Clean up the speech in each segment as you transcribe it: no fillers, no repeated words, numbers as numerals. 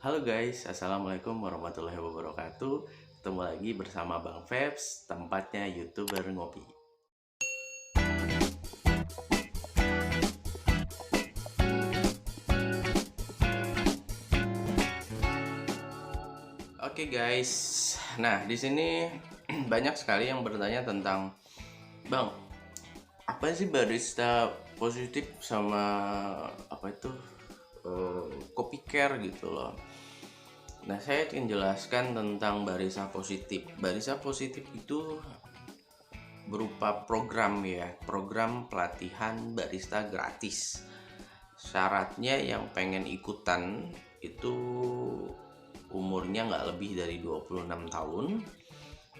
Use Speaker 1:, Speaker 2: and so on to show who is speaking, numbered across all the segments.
Speaker 1: Halo guys, Assalamualaikum warahmatullahi wabarakatuh. Ketemu lagi bersama Bang Febs, tempatnya YouTuber ngopi. Oke guys, nah di sini banyak sekali yang bertanya tentang Bang, apa sih barista positif sama apa itu kopi care gitu loh. Nah, saya akan jelaskan tentang barista positif. Barista positif itu berupa program ya, program pelatihan barista gratis. Syaratnya yang pengen ikutan itu umurnya nggak lebih dari 26 tahun.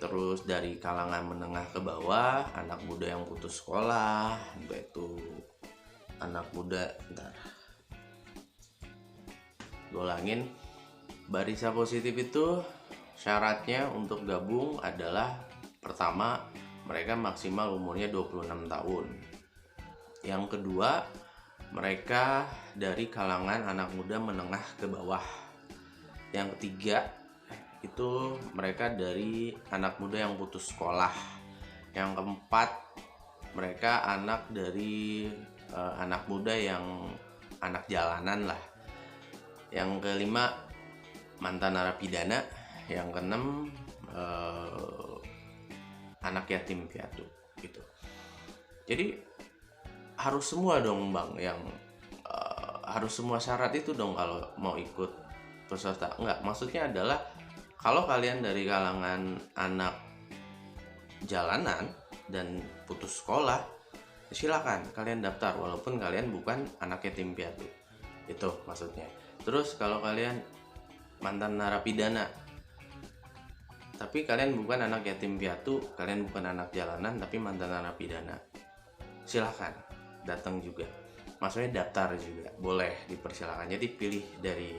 Speaker 1: Terus dari kalangan menengah ke bawah, anak muda yang putus sekolah, itu anak muda, bentar, gue ulangin. Barista positif itu syaratnya untuk gabung adalah pertama, mereka maksimal umurnya 26 tahun. Yang kedua, mereka dari kalangan anak muda menengah ke bawah. Yang ketiga, itu mereka dari anak muda yang putus sekolah. Yang keempat, mereka anak dari anak muda yang anak jalanan lah. Yang kelima, mantan narapidana. Yang keenam, anak yatim piatu gitu. Jadi harus semua dong Bang, yang harus semua syarat itu dong kalau mau ikut peserta. Enggak, maksudnya adalah kalau kalian dari kalangan anak jalanan dan putus sekolah, silakan kalian daftar walaupun kalian bukan anak yatim piatu. Itu maksudnya. Terus kalau kalian mantan narapidana tapi kalian bukan anak yatim piatu, kalian bukan anak jalanan tapi mantan narapidana, silahkan datang juga, maksudnya daftar juga boleh, dipersilakan. Jadi pilih dari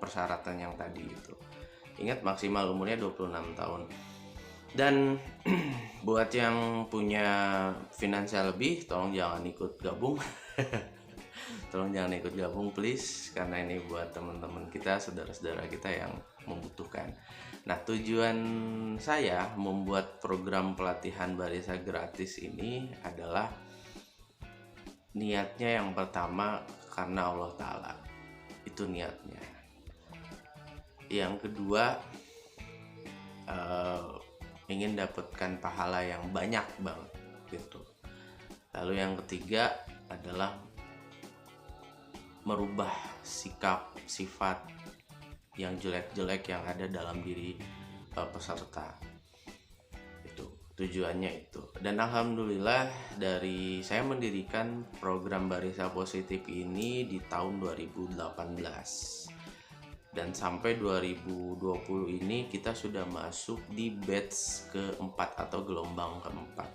Speaker 1: persyaratan yang tadi itu. Ingat maksimal umurnya 26 tahun. Dan buat yang punya finansial lebih, tolong jangan ikut gabung. Tolong jangan ikut gabung please, karena ini buat teman-teman kita, saudara-saudara kita yang membutuhkan. Nah, tujuan saya membuat program pelatihan barista gratis ini adalah niatnya yang pertama karena Allah Ta'ala. Itu niatnya. Yang kedua, ingin dapatkan pahala yang banyak banget gitu. Lalu yang ketiga adalah merubah sikap sifat yang jelek-jelek yang ada dalam diri peserta. Itu tujuannya itu. Dan alhamdulillah dari saya mendirikan program barista positif ini di tahun 2018. Dan sampai 2020 ini kita sudah masuk di batch keempat atau gelombang keempat.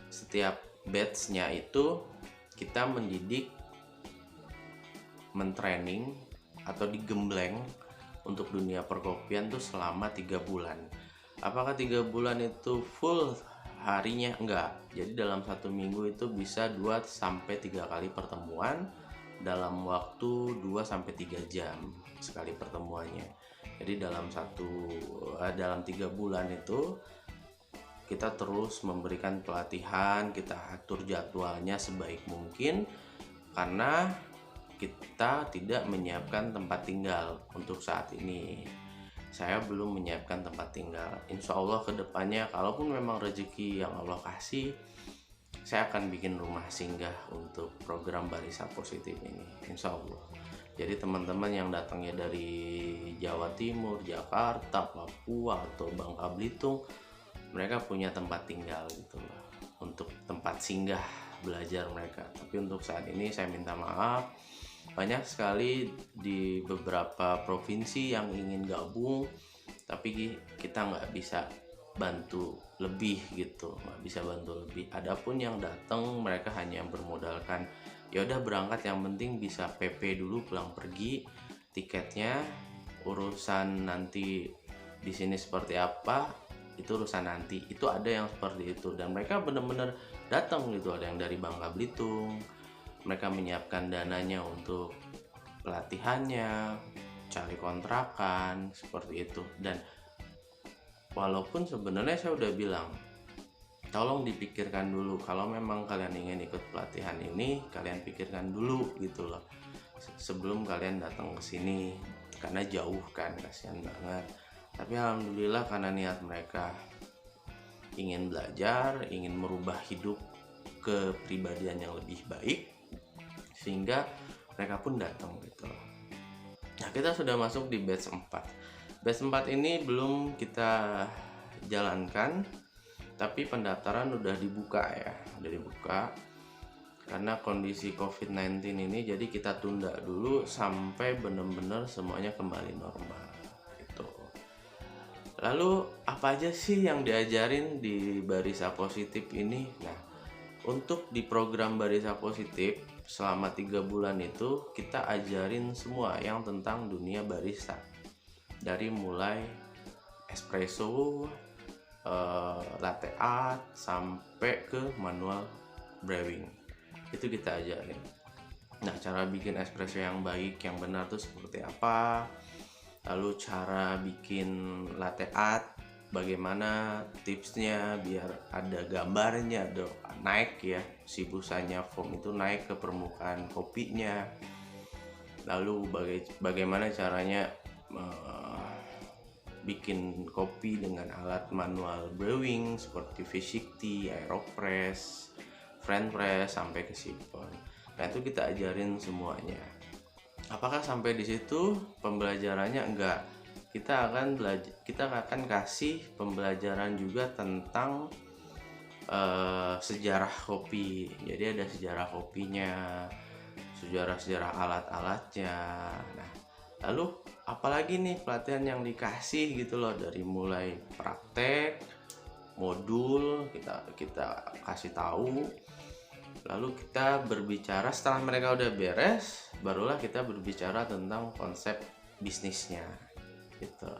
Speaker 1: Setiap batchnya itu kita mendidik, mentraining atau digembleng untuk dunia perkopian tuh selama 3 bulan. Apakah 3 bulan itu full harinya? Enggak. Jadi dalam satu minggu itu bisa 2-3 kali pertemuan dalam waktu 2-3 jam sekali pertemuannya. Jadi dalam 3 bulan itu kita terus memberikan pelatihan, kita atur jadwalnya sebaik mungkin karena kita tidak menyiapkan tempat tinggal untuk saat ini. Saya belum menyiapkan tempat tinggal. Insya Allah kedepannya, kalaupun memang rezeki yang Allah kasih, saya akan bikin rumah singgah untuk program barista positif ini, insya Allah. Jadi teman-teman yang datangnya dari Jawa Timur, Jakarta, Papua, atau Bangka Belitung, mereka punya tempat tinggal gitu loh, untuk tempat singgah belajar mereka. Tapi untuk saat ini saya minta maaf, banyak sekali di beberapa provinsi yang ingin gabung, tapi kita nggak bisa bantu lebih gitu, nggak bisa bantu lebih. Adapun yang datang mereka hanya bermodalkan ya udah berangkat, yang penting bisa PP dulu pulang pergi, tiketnya, urusan nanti di sini seperti apa itu urusan nanti. Itu ada yang seperti itu dan mereka benar-benar datang gitu. Ada yang dari Bangka Belitung, mereka menyiapkan dananya untuk pelatihannya, cari kontrakan seperti itu. Dan walaupun sebenarnya saya udah bilang, tolong dipikirkan dulu, kalau memang kalian ingin ikut pelatihan ini, kalian pikirkan dulu gitu loh sebelum kalian datang ke sini, karena jauh kan, kasihan banget. Tapi alhamdulillah karena niat mereka ingin belajar, ingin merubah hidup ke kepribadian yang lebih baik, sehingga mereka pun datang gitu loh. Nah, kita sudah masuk di batch 4. Batch 4 ini belum kita jalankan, tapi pendaftaran udah dibuka ya, udah dibuka karena kondisi COVID-19 ini. Jadi kita tunda dulu sampai benar-benar semuanya kembali normal gitu. Lalu apa aja sih yang diajarin di Barista Positif ini? Nah, untuk di program Barista Positif selama 3 bulan itu kita ajarin semua yang tentang dunia barista, dari mulai espresso, latte art, sampai ke manual brewing. Itu kita ajarin. Nah, cara bikin espresso yang baik, yang benar tuh seperti apa, lalu cara bikin latte art bagaimana, tipsnya biar ada gambarnya, ada naik ya, si busanya foam itu naik ke permukaan kopinya. Lalu bagaimana caranya bikin kopi dengan alat manual brewing seperti V60, Aeropress, French press sampai ke sipon. Nah, itu kita ajarin semuanya. Apakah sampai di situ pembelajarannya? Enggak. Kita akan kasih pembelajaran juga tentang sejarah kopi. Jadi ada sejarah kopinya, sejarah alat-alatnya. Nah, lalu apalagi nih pelatihan yang dikasih gitu loh, dari mulai praktek, modul kita kasih tahu. Lalu kita berbicara, setelah mereka udah beres, barulah kita berbicara tentang konsep bisnisnya gitu.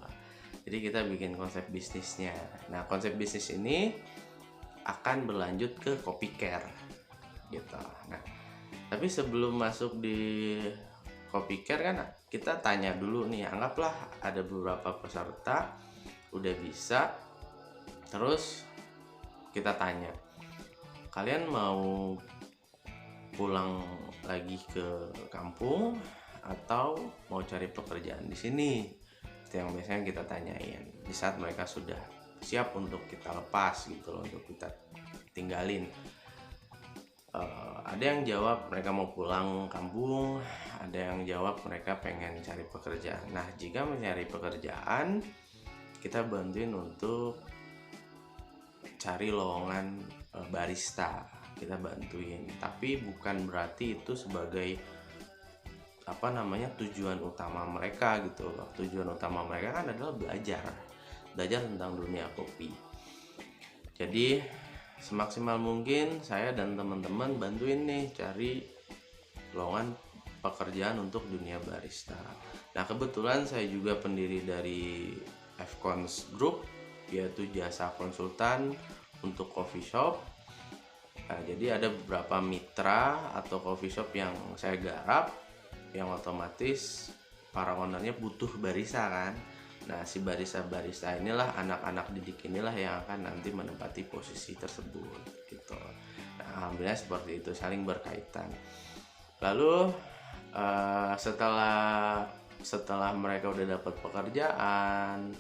Speaker 1: Jadi kita bikin konsep bisnisnya. Nah, konsep bisnis ini akan berlanjut ke Kopi Care gitu. Nah, tapi sebelum masuk di Kopi Care kan kita tanya dulu nih, anggaplah ada beberapa peserta udah bisa, terus kita tanya, kalian mau pulang lagi ke kampung atau mau cari pekerjaan di sini? Itu yang biasanya kita tanyain di saat mereka sudah siap untuk kita lepas gitu loh, untuk kita tinggalin. Ada yang jawab mereka mau pulang kampung, ada yang jawab mereka pengen cari pekerjaan. Nah, jika mencari pekerjaan, kita bantuin untuk cari lowongan barista, kita bantuin. Tapi bukan berarti itu sebagai tujuan utama mereka gitu loh. Tujuan utama mereka kan adalah belajar tentang dunia kopi. Jadi semaksimal mungkin saya dan teman-teman bantuin nih cari lowongan pekerjaan untuk dunia barista. Nah, kebetulan saya juga pendiri dari Fcons Group, yaitu jasa konsultan untuk coffee shop. Nah, jadi ada beberapa mitra atau coffee shop yang saya garap, yang otomatis para ownernya butuh barista kan. Nah, si barista inilah, anak-anak didik inilah yang akan nanti menempati posisi tersebut gitu. Nah, alhamdulillah seperti itu, saling berkaitan. Lalu setelah mereka udah dapat pekerjaan,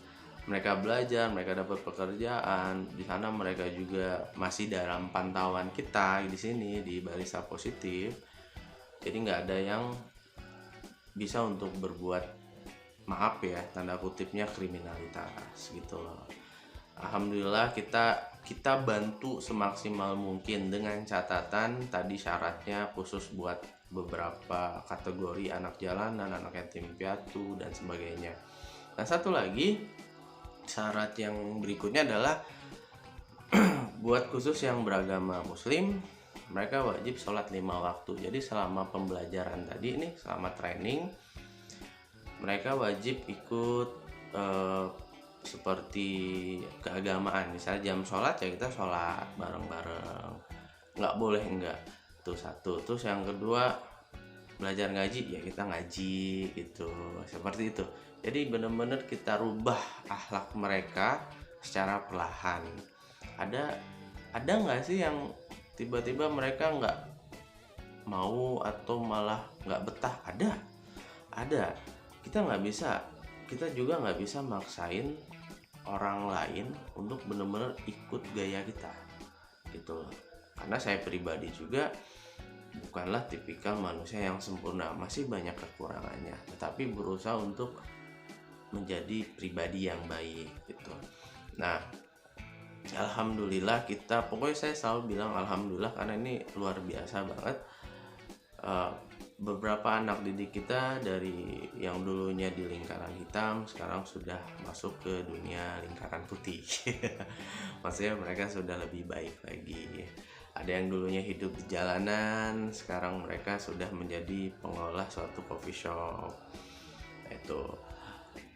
Speaker 1: mereka belajar, mereka dapat pekerjaan di sana, mereka juga masih dalam pantauan kita di sini di Barista Positif. Jadi nggak ada yang bisa untuk berbuat, maaf ya, tanda kutipnya, kriminalitas gitu loh. Alhamdulillah kita bantu semaksimal mungkin, dengan catatan tadi syaratnya khusus buat beberapa kategori anak jalanan, anak yatim piatu dan sebagainya. Nah, satu lagi syarat yang berikutnya adalah buat khusus yang beragama muslim, mereka wajib sholat 5 waktu. Jadi selama pembelajaran tadi ini, selama training, mereka wajib ikut seperti keagamaan. Misalnya jam sholat ya kita sholat bareng-bareng, nggak boleh enggak. Itu satu. Terus yang kedua, belajar ngaji ya kita ngaji gitu, seperti itu. Jadi benar-benar kita rubah akhlak mereka secara perlahan. Ada nggak sih yang tiba-tiba mereka nggak mau atau malah nggak betah? Ada. Kita juga nggak bisa maksain orang lain untuk benar-benar ikut gaya kita gitu loh. Karena saya pribadi juga bukanlah tipikal manusia yang sempurna, masih banyak kekurangannya, tetapi berusaha untuk menjadi pribadi yang baik gitu. Nah, alhamdulillah pokoknya saya selalu bilang alhamdulillah karena ini luar biasa banget. Beberapa anak didik kita dari yang dulunya di lingkaran hitam sekarang sudah masuk ke dunia lingkaran putih. Maksudnya mereka sudah lebih baik lagi. Ada yang dulunya hidup di jalanan, sekarang mereka sudah menjadi pengelola suatu coffee shop. Itu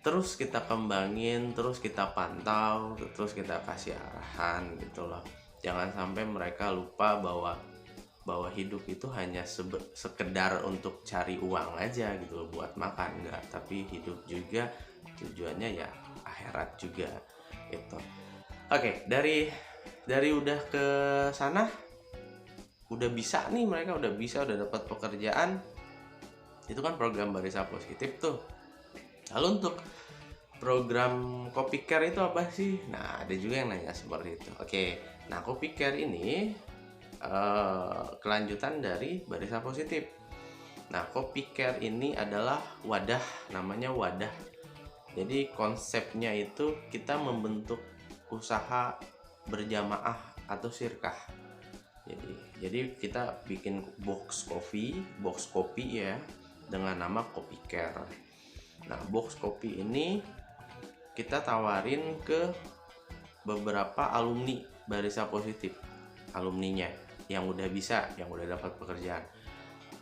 Speaker 1: terus kita kembangin, terus kita pantau, terus kita kasih arahan gitu loh. Jangan sampai mereka lupa bahwa hidup itu hanya sekedar untuk cari uang aja gitu loh, buat makan, enggak, tapi hidup juga tujuannya ya akhirat juga gitu. Oke, dari udah ke sana udah bisa nih, mereka udah dapat pekerjaan, itu kan program Barisa Positif tuh. Lalu untuk program Copy Care itu apa sih? Nah, ada juga yang nanya seperti itu. Oke, nah Copy Care ini kelanjutan dari Barisa Positif. Nah, Copy Care ini adalah namanya wadah. Jadi konsepnya itu kita membentuk usaha berjamaah atau syirkah. Jadi kita bikin box kopi ya dengan nama Copy Care. Nah, box kopi ini kita tawarin ke beberapa alumni Barisa Positif, alumninya yang udah dapat pekerjaan.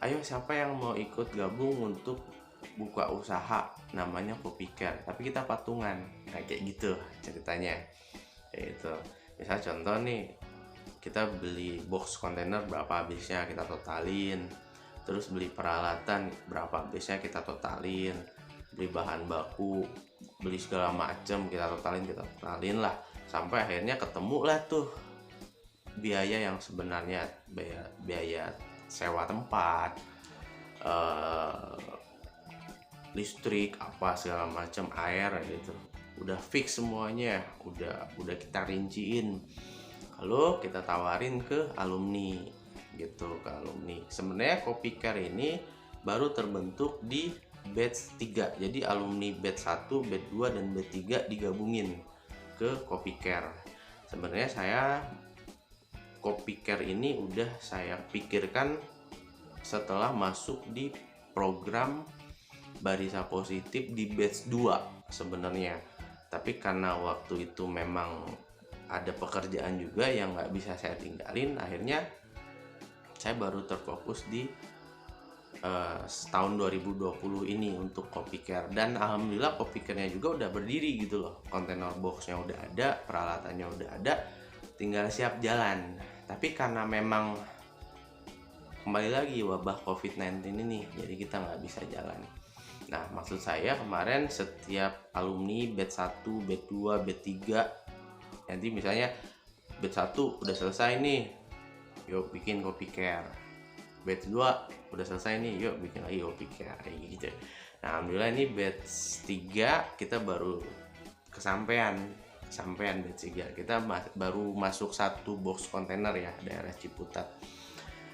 Speaker 1: Ayo, siapa yang mau ikut gabung untuk buka usaha namanya Copy Care, tapi kita patungan. Nah, kayak gitu ceritanya. Itu misal contoh nih, kita beli box kontainer berapa habisnya kita totalin, terus beli peralatan berapa habisnya kita totalin, beli bahan baku, beli segala macam kita totalin lah, sampai akhirnya ketemu lah tuh biaya yang sebenarnya, biaya sewa tempat, listrik apa segala macam, air gitu, udah fix semuanya, udah kita rinciin. Lalu kita tawarin ke alumni gitu, Sebenarnya Copy Care ini baru terbentuk di batch 3. Jadi alumni batch 1, batch 2 dan batch 3 digabungin ke Copy Care. Sebenarnya Copy Care ini udah saya pikirkan setelah masuk di program Barisa Positif di batch 2 sebenarnya. Tapi karena waktu itu memang ada pekerjaan juga yang nggak bisa saya tinggalin, akhirnya saya baru terfokus di tahun 2020 ini untuk Copy Care. Dan alhamdulillah Copy Care-nya juga udah berdiri gitu loh, kontainer box-nya udah ada, peralatannya udah ada, tinggal siap jalan. Tapi karena memang kembali lagi wabah COVID-19 ini, jadi kita nggak bisa jalan. Nah, maksud saya kemarin setiap alumni batch 1, batch 2, batch 3, nanti misalnya batch 1 udah selesai nih, yuk bikin Copy Care. Batch 2 udah selesai nih, yuk bikin lagi Copy Care, kayak gitu. Nah, alhamdulillah ini batch 3 kita baru kesampean batch 3. Kita baru masuk 1 box kontainer ya, daerah Ciputat.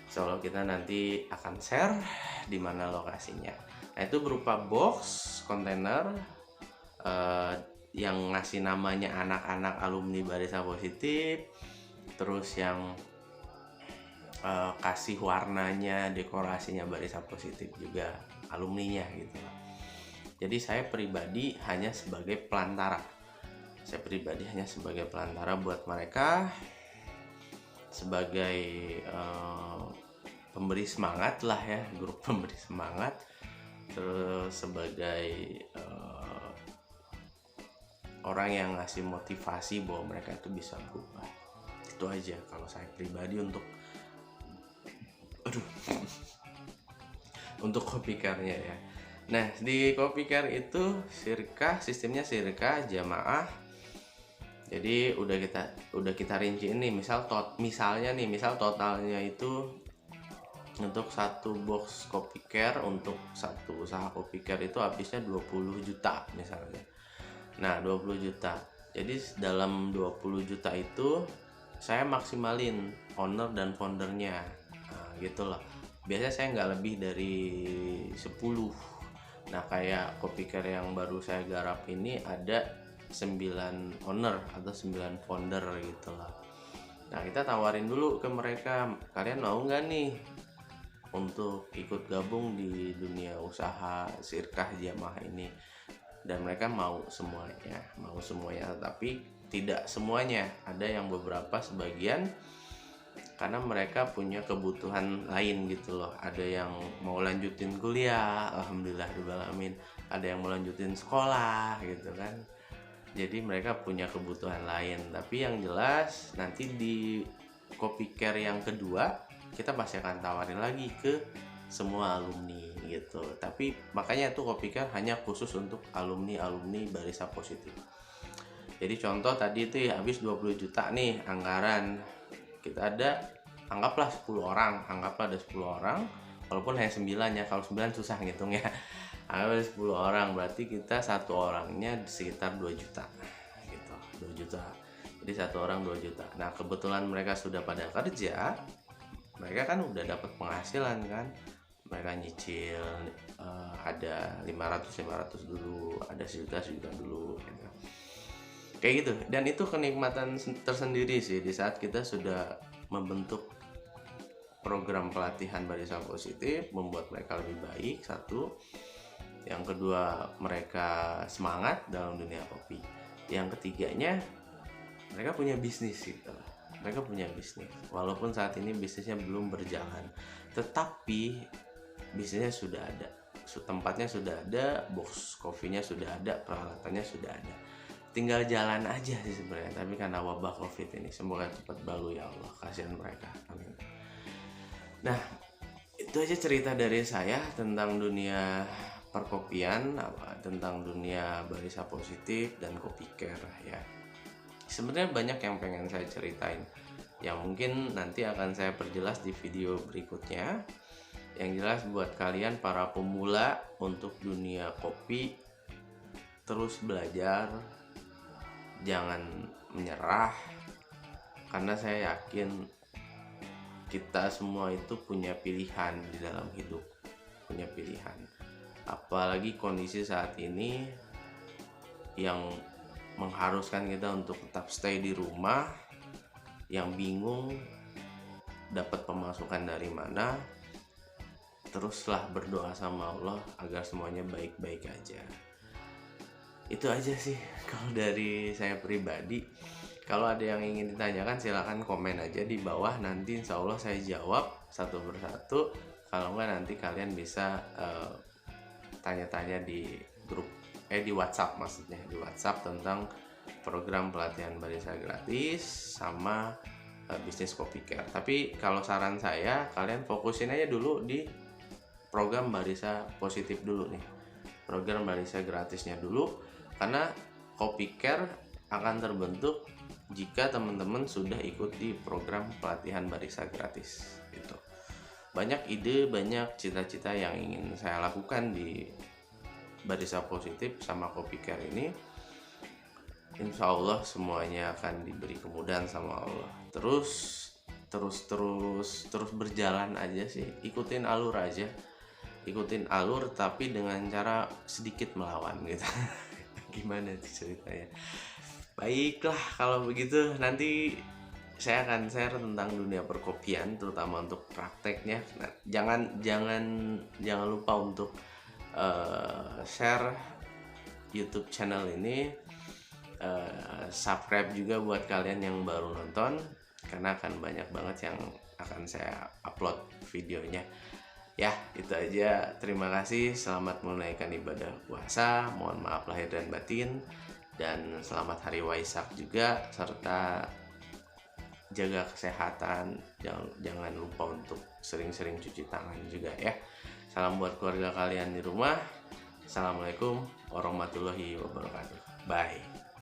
Speaker 1: Insya Allah kita nanti akan share di mana lokasinya. Nah, itu berupa box kontainer yang ngasih namanya anak-anak alumni Barisa Positif, terus yang kasih warnanya, dekorasinya Barisa Positif juga alumninya gitu. Jadi saya pribadi hanya sebagai pelantara. Buat mereka, sebagai pemberi semangat lah ya, grup pemberi semangat, terus sebagai orang yang ngasih motivasi bahwa mereka itu bisa berubah. Itu aja kalau saya pribadi untuk untuk kopi carnya ya. Nah, di kopi car itu sistemnya sirkah jamaah. Jadi udah kita rinci ini, misal totalnya itu untuk satu box kopi care, untuk satu usaha kopi care itu habisnya 20 juta misalnya. Nah, 20 juta. Jadi dalam 20 juta itu saya maksimalin owner dan foundernya. Nah, gitu loh. Biasanya saya nggak lebih dari 10. Nah, kayak kopi care yang baru saya garap ini ada 9 owner atau 9 founder gitu loh. Nah, kita tawarin dulu ke mereka, kalian mau nggak nih untuk ikut gabung di dunia usaha sirkah jamaah ini. Dan mereka mau semuanya, tapi tidak semuanya, ada yang sebagian karena mereka punya kebutuhan lain gitu loh. Ada yang mau lanjutin kuliah, alhamdulillah, ada yang mau lanjutin sekolah gitu kan. Jadi mereka punya kebutuhan lain. Tapi yang jelas nanti di kopi care yang kedua kita pasti akan tawarin lagi ke semua alumni gitu. Tapi makanya tuh kopi care hanya khusus untuk alumni Barisa Positif. Jadi contoh tadi itu ya, habis 20 juta nih anggaran, kita ada anggaplah 10 orang, ada 10 orang, walaupun hanya 9 ya, kalau 9 susah ngitungnya. Anggap ada 10 orang, berarti kita satu orangnya sekitar 2 juta gitu, 2 juta. Jadi satu orang 2 juta. Nah, kebetulan mereka sudah pada kerja, mereka kan udah dapat penghasilan kan, mereka nyicil, ada 500 dulu, ada 1 juta dulu gitu. Kayak gitu. Dan itu kenikmatan tersendiri sih di saat kita sudah membentuk program pelatihan Barisa Positif, membuat mereka lebih baik, satu. Yang kedua, mereka semangat dalam dunia kopi. Yang ketiganya, mereka punya bisnis gitu. Mereka punya bisnis. Walaupun saat ini bisnisnya belum berjalan, tetapi bisnisnya sudah ada. Tempatnya sudah ada, box kopinya sudah ada, peralatannya sudah ada. Tinggal jalan aja sih sebenarnya. Tapi karena wabah Covid ini, semoga cepat berlalu ya Allah. Kasihan mereka. Amin. Nah, itu aja cerita dari saya tentang dunia perkopian, tentang dunia Barisa Positif dan kopi care ya. Sebenarnya banyak yang pengen saya ceritain, yang mungkin nanti akan saya perjelas di video berikutnya. Yang jelas buat kalian para pemula untuk dunia kopi, terus belajar, jangan menyerah, karena saya yakin kita semua itu punya pilihan di dalam hidup, punya pilihan. Apalagi kondisi saat ini yang mengharuskan kita untuk tetap stay di rumah, yang bingung dapat pemasukan dari mana, teruslah berdoa sama Allah agar semuanya baik-baik aja. Itu aja sih kalau dari saya pribadi. Kalau ada yang ingin ditanyakan silahkan komen aja di bawah, nanti insya Allah saya jawab satu persatu. Kalau enggak nanti kalian bisa tanya-tanya di grup di WhatsApp, maksudnya di WhatsApp tentang program pelatihan Barisa gratis sama bisnis kopi care. Tapi kalau saran saya, kalian fokusin aja dulu di program Barisa Positif dulu nih, program Barisa gratisnya dulu, karena kopi care akan terbentuk jika teman-teman sudah ikut di program pelatihan Barisa gratis gitu. Banyak ide, banyak cita-cita yang ingin saya lakukan di Barisa Positif sama kopi care ini. Insya Allah semuanya akan diberi kemudahan sama Allah. Terus berjalan aja sih, ikutin alur aja, tapi dengan cara sedikit melawan gitu. Gimana sih ceritanya? Baiklah, kalau begitu nanti saya akan share tentang dunia perkopian, terutama untuk prakteknya. Nah, jangan lupa untuk share YouTube channel ini, subscribe juga buat kalian yang baru nonton, karena akan banyak banget yang akan saya upload videonya. Ya, itu aja. Terima kasih. Selamat menunaikan ibadah puasa. Mohon maaf lahir dan batin. Dan selamat hari Waisak juga, serta jaga kesehatan. Jangan lupa untuk sering-sering cuci tangan juga ya. Salam buat keluarga kalian di rumah. Assalamualaikum warahmatullahi wabarakatuh. Bye.